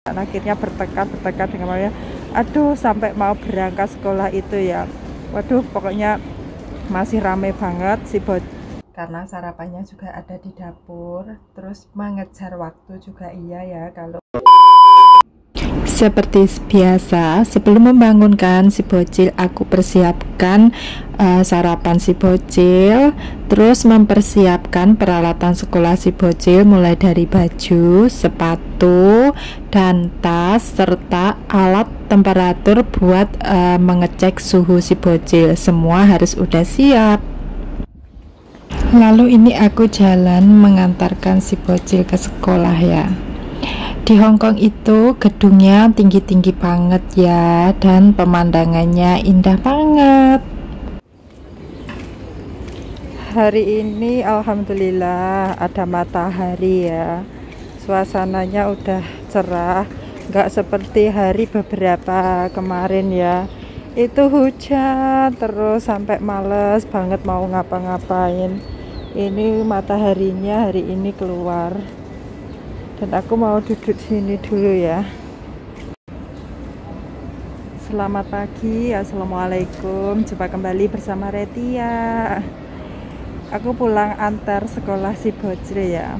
Dan akhirnya bertekad dengan mamanya, aduh sampai mau berangkat sekolah itu ya, waduh pokoknya masih rame banget si bocil. Karena sarapannya juga ada di dapur, terus mengejar waktu juga iya ya. Kalau seperti biasa, sebelum membangunkan si bocil, aku persiapkan sarapan si bocil, terus mempersiapkan peralatan sekolah si bocil, mulai dari baju, sepatu, dan tas, serta alat temperatur buat mengecek suhu si bocil. Semua harus udah siap. Lalu ini aku jalan mengantarkan si bocil ke sekolah ya. Di Hongkong itu gedungnya tinggi-tinggi banget ya, dan pemandangannya indah banget. Hari ini alhamdulillah ada matahari ya, suasananya udah cerah, nggak seperti hari beberapa kemarin ya, itu hujan terus sampai males banget mau ngapa-ngapain. Ini mataharinya hari ini keluar, dan aku mau duduk sini dulu ya. Selamat pagi, assalamualaikum, jumpa kembali bersama Retia. Aku pulang antar sekolah si bocil ya.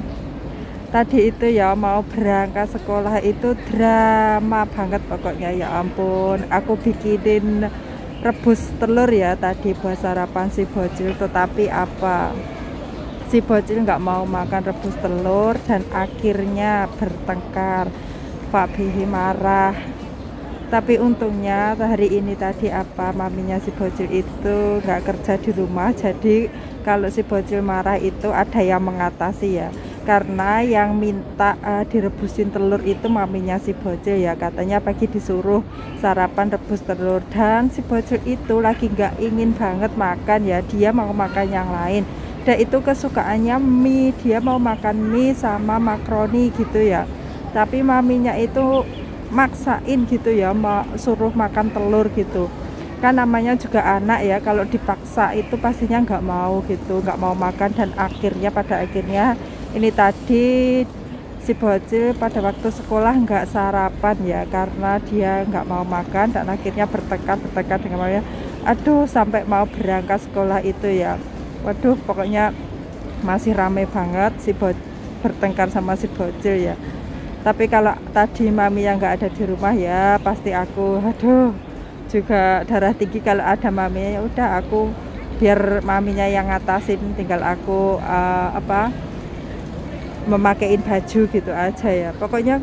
Tadi itu ya mau berangkat sekolah itu drama banget pokoknya, ya ampun. Aku bikinin rebus telur ya tadi buat sarapan si bocil, tetapi apa, si bocil nggak mau makan rebus telur dan akhirnya bertengkar. Pak Bihi marah. Tapi untungnya hari ini tadi apa, maminya si bocil itu nggak kerja di rumah, jadi kalau si bocil marah itu ada yang mengatasi ya. Karena yang minta direbusin telur itu maminya si bocil ya, katanya pagi disuruh sarapan rebus telur, dan si bocil itu lagi nggak ingin banget makan ya, dia mau makan yang lain. Dan itu kesukaannya mie, dia mau makan mie sama makaroni gitu ya. Tapi maminya itu maksain gitu ya, mau suruh makan telur gitu. Kan namanya juga anak ya, kalau dipaksa itu pastinya nggak mau gitu, nggak mau makan. Dan pada akhirnya ini tadi si bocil pada waktu sekolah nggak sarapan ya, karena dia nggak mau makan, dan akhirnya bertekad dengan mamanya, aduh sampai mau berangkat sekolah itu ya. Waduh pokoknya masih rame banget si bertengkar sama si bocil ya. Tapi kalau tadi mami yang nggak ada di rumah ya, pasti aku aduh juga darah tinggi. Kalau ada maminya ya udah, aku biar maminya yang ngatasin, tinggal aku memakaiin baju gitu aja ya. Pokoknya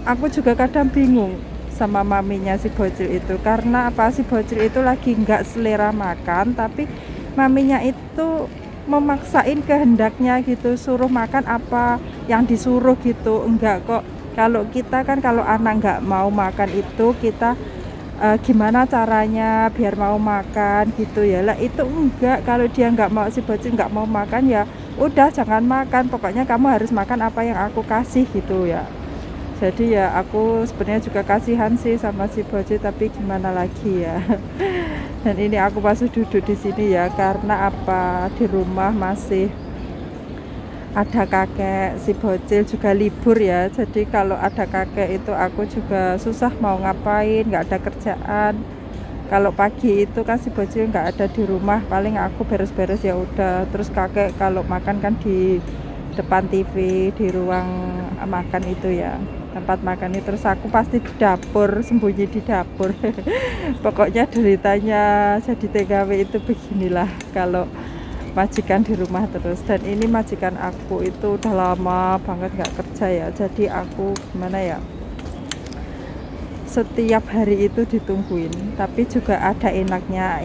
aku juga kadang bingung sama maminya si bocil itu, karena apa, si bocil itu lagi nggak selera makan, tapi maminya itu memaksain kehendaknya gitu, suruh makan apa yang disuruh gitu. Enggak kok, kalau kita kan kalau anak nggak mau makan itu kita gimana caranya biar mau makan gitu ya. Lah itu enggak, kalau dia nggak mau, si bocil nggak mau makan ya udah jangan makan, pokoknya kamu harus makan apa yang aku kasih gitu ya. Jadi ya aku sebenarnya juga kasihan sih sama si bocil, tapi gimana lagi ya. Dan ini aku masih duduk di sini ya, karena apa, di rumah masih ada kakek, si bocil juga libur ya. Jadi kalau ada kakek itu aku juga susah mau ngapain, nggak ada kerjaan. Kalau pagi itu kan si bocil nggak ada di rumah, paling aku beres-beres ya udah. Terus kakek kalau makan kan di depan TV, di ruang makan itu ya, tempat makan itu. Terus aku pasti di dapur, sembunyi di dapur. Pokoknya deritanya jadi TKW itu beginilah kalau majikan di rumah terus. Dan ini majikan aku itu udah lama banget nggak kerja ya, jadi aku gimana ya, setiap hari itu ditungguin. Tapi juga ada enaknya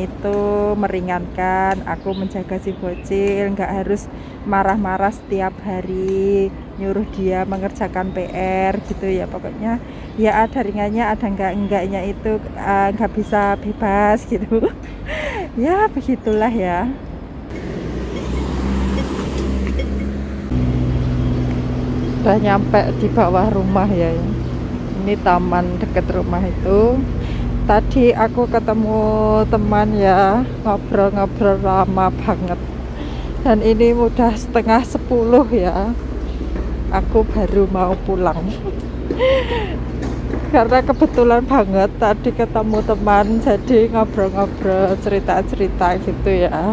itu meringankan aku menjaga si bocil, nggak harus marah-marah setiap hari nyuruh dia mengerjakan PR gitu ya. Pokoknya ya ada ringannya, ada enggaknya itu, nggak bisa bebas gitu. Ya begitulah ya. Udah nyampe di bawah rumah ya. Ini taman deket rumah itu. Tadi aku ketemu teman ya, ngobrol-ngobrol lama banget. Dan ini udah setengah 10 ya, aku baru mau pulang. Karena kebetulan banget tadi ketemu teman, jadi ngobrol-ngobrol, cerita-cerita gitu ya.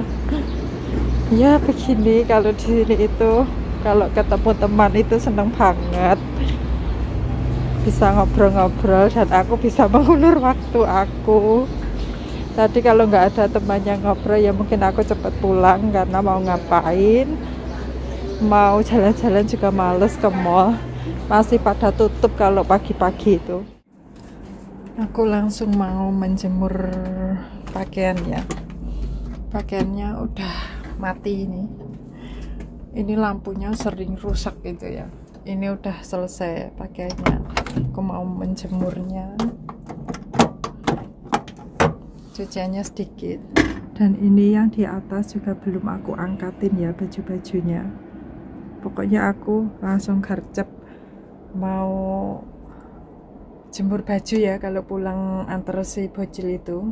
Ya begini, kalau di sini itu kalau ketemu teman itu seneng banget, bisa ngobrol-ngobrol dan aku bisa mengulur waktu aku. Tadi kalau nggak ada temannya ngobrol ya mungkin aku cepet pulang, karena mau ngapain, mau jalan-jalan juga males ke mall, masih pada tutup kalau pagi-pagi itu. Aku langsung mau menjemur pakaian ya. Pakaiannya udah mati ini lampunya sering rusak gitu ya. Ini udah selesai pakaiannya, aku mau menjemurnya. Cuciannya sedikit, dan ini yang di atas juga belum aku angkatin ya, baju-bajunya. Pokoknya aku langsung gercep mau jemur baju ya kalau pulang antar si bocil itu.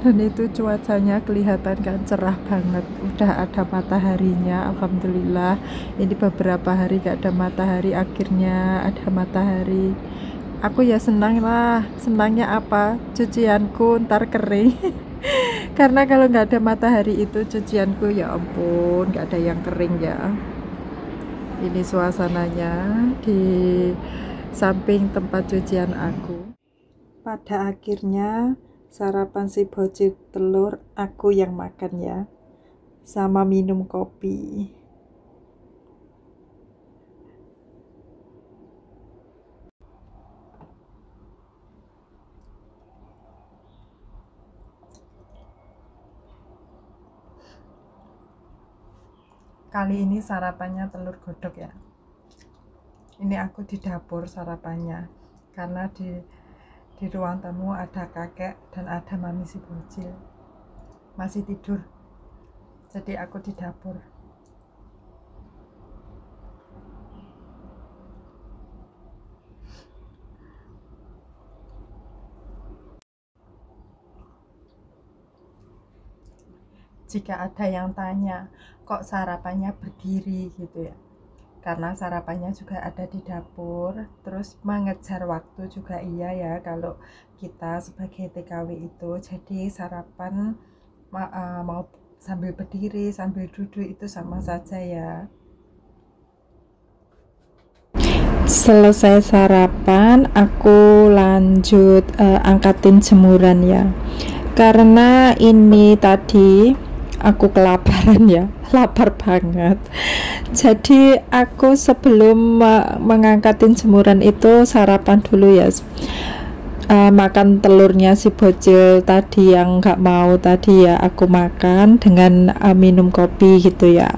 Dan itu cuacanya kelihatan kan cerah banget, udah ada mataharinya, alhamdulillah. Ini beberapa hari gak ada matahari, akhirnya ada matahari. Aku ya senang lah. Senangnya apa? Cucianku ntar kering. Karena kalau nggak ada matahari itu cucianku ya ampun nggak ada yang kering ya. Ini suasananya di samping tempat cucian aku. Pada akhirnya sarapan si bocil telur aku yang makan ya, sama minum kopi. Kali ini sarapannya telur godok ya. Ini aku di dapur sarapannya, karena di ruang tamu ada kakek dan ada mami si bocil masih tidur, jadi aku di dapur. Jika ada yang tanya, kok sarapannya berdiri gitu ya, karena sarapannya juga ada di dapur, terus mengejar waktu juga iya ya kalau kita sebagai TKW itu. Jadi sarapan mau sambil berdiri, sambil duduk itu sama saja ya. Selesai sarapan, aku lanjut angkatin jemuran ya, karena ini tadi aku kelaparan ya, lapar banget. Jadi aku sebelum mengangkatin jemuran itu sarapan dulu ya. Makan telurnya si bocil tadi yang nggak mau tadi ya, aku makan dengan minum kopi gitu ya.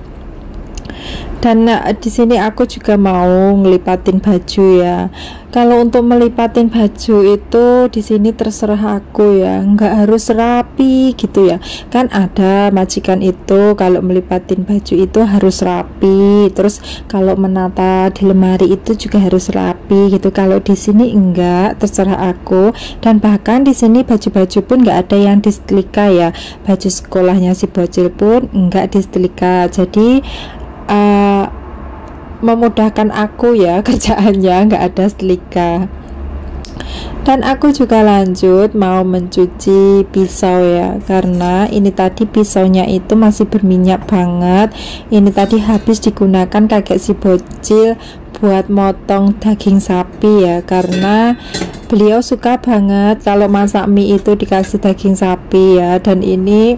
Dan di sini aku juga mau ngelipatin baju ya. Kalau untuk melipatin baju itu di sini terserah aku ya, nggak harus rapi gitu ya. Kan ada majikan itu kalau melipatin baju itu harus rapi. Terus kalau menata di lemari itu juga harus rapi gitu. Kalau di sini enggak, terserah aku. Dan bahkan di sini baju-baju pun nggak ada yang disetrika ya. Baju sekolahnya si bocil pun enggak disetrika. Jadi memudahkan aku ya kerjaannya, nggak ada setrika. Dan aku juga lanjut mau mencuci pisau ya, karena ini tadi pisaunya itu masih berminyak banget. Ini tadi habis digunakan kakek si bocil buat motong daging sapi ya, karena beliau suka banget kalau masak mie itu dikasih daging sapi ya. Dan ini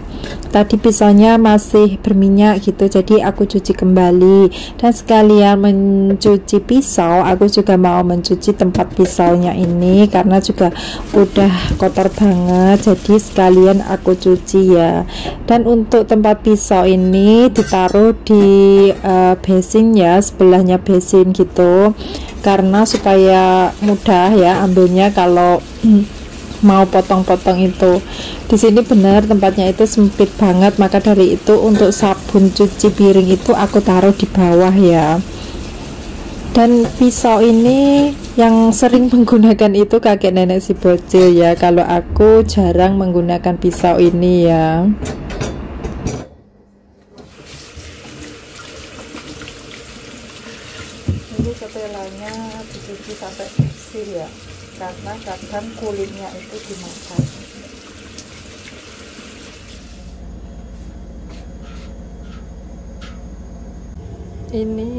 tadi pisaunya masih berminyak gitu, jadi aku cuci kembali. Dan sekalian mencuci pisau, aku juga mau mencuci tempat pisaunya ini karena juga udah kotor banget, jadi sekalian aku cuci ya. Dan untuk tempat pisau ini ditaruh di basin ya, sebelahnya basin gitu, karena supaya mudah ya ambilnya kalau mau potong-potong itu. Di sini benar tempatnya itu sempit banget, maka dari itu untuk sabun cuci piring itu aku taruh di bawah ya. Dan pisau ini yang sering menggunakan itu kakek nenek si bocil ya, kalau aku jarang menggunakan pisau ini ya. Ini setelahnya sampai bersih ya, karena kadang kulitnya itu dimakan. Ini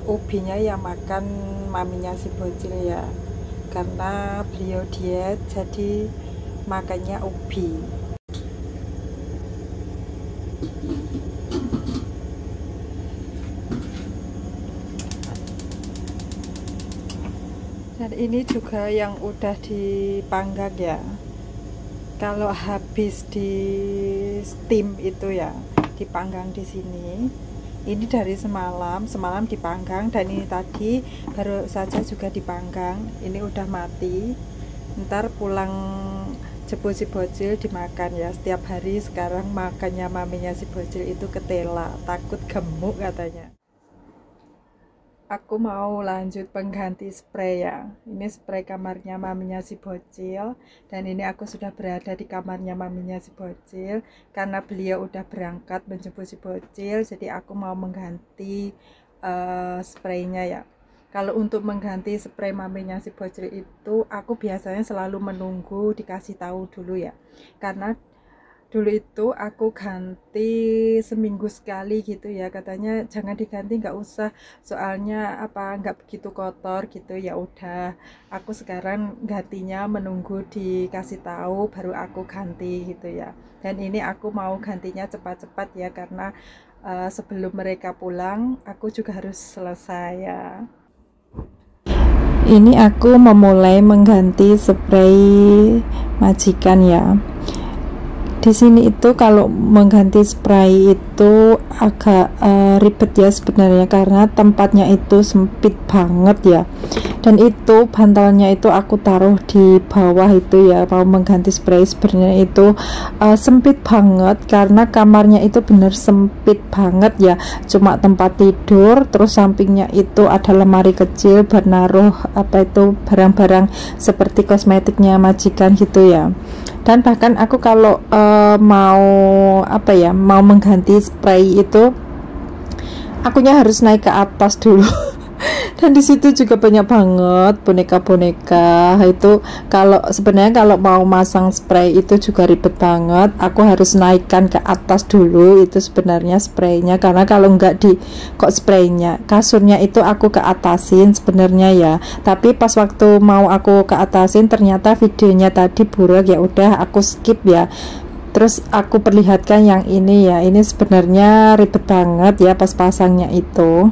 ubinya yang makan maminya si bocil ya, karena beliau diet jadi makannya ubi. Dan ini juga yang udah dipanggang ya. Kalau habis di steam itu ya, dipanggang di sini. Ini dari semalam dipanggang, dan ini tadi baru saja juga dipanggang. Ini udah mati. Ntar pulang jemput si bocil dimakan ya. Setiap hari sekarang makannya maminya si bocil itu ketela, takut gemuk katanya. Aku mau lanjut pengganti spray ya. Ini spray kamarnya maminya si bocil, dan ini aku sudah berada di kamarnya maminya si bocil karena beliau udah berangkat menjemput si bocil, jadi aku mau mengganti spraynya ya. Kalau untuk mengganti spray maminya si bocil itu aku biasanya selalu menunggu dikasih tahu dulu ya, karena dulu itu aku ganti seminggu sekali gitu ya, katanya jangan diganti, nggak usah, soalnya apa nggak begitu kotor gitu. Ya udah, aku sekarang gantinya menunggu dikasih tahu baru aku ganti gitu ya. Dan ini aku mau gantinya cepat-cepat ya, karena sebelum mereka pulang aku juga harus selesai ya. Ini aku memulai mengganti spray majikan ya. Di sini itu kalau mengganti spray itu agak ribet ya sebenarnya, karena tempatnya itu sempit banget ya. Dan itu bantalnya itu aku taruh di bawah itu ya, mau mengganti spray sebenarnya itu sempit banget, karena kamarnya itu bener sempit banget ya, cuma tempat tidur, terus sampingnya itu ada lemari kecil buat naruh apa itu barang-barang seperti kosmetiknya majikan gitu ya. Dan bahkan aku kalau mau apa ya, mau mengganti spray itu akunya harus naik ke atas dulu. Dan di situ juga banyak banget boneka-boneka itu. Kalau sebenarnya kalau mau masang spray itu juga ribet banget, aku harus naikkan ke atas dulu itu sebenarnya spraynya, karena kalau enggak kok spraynya, kasurnya itu aku ke atasin sebenarnya ya. Tapi pas waktu mau aku ke atasin ternyata videonya tadi burak, ya udah aku skip ya. Terus aku perlihatkan yang ini ya, ini sebenarnya ribet banget ya pas pasangnya itu.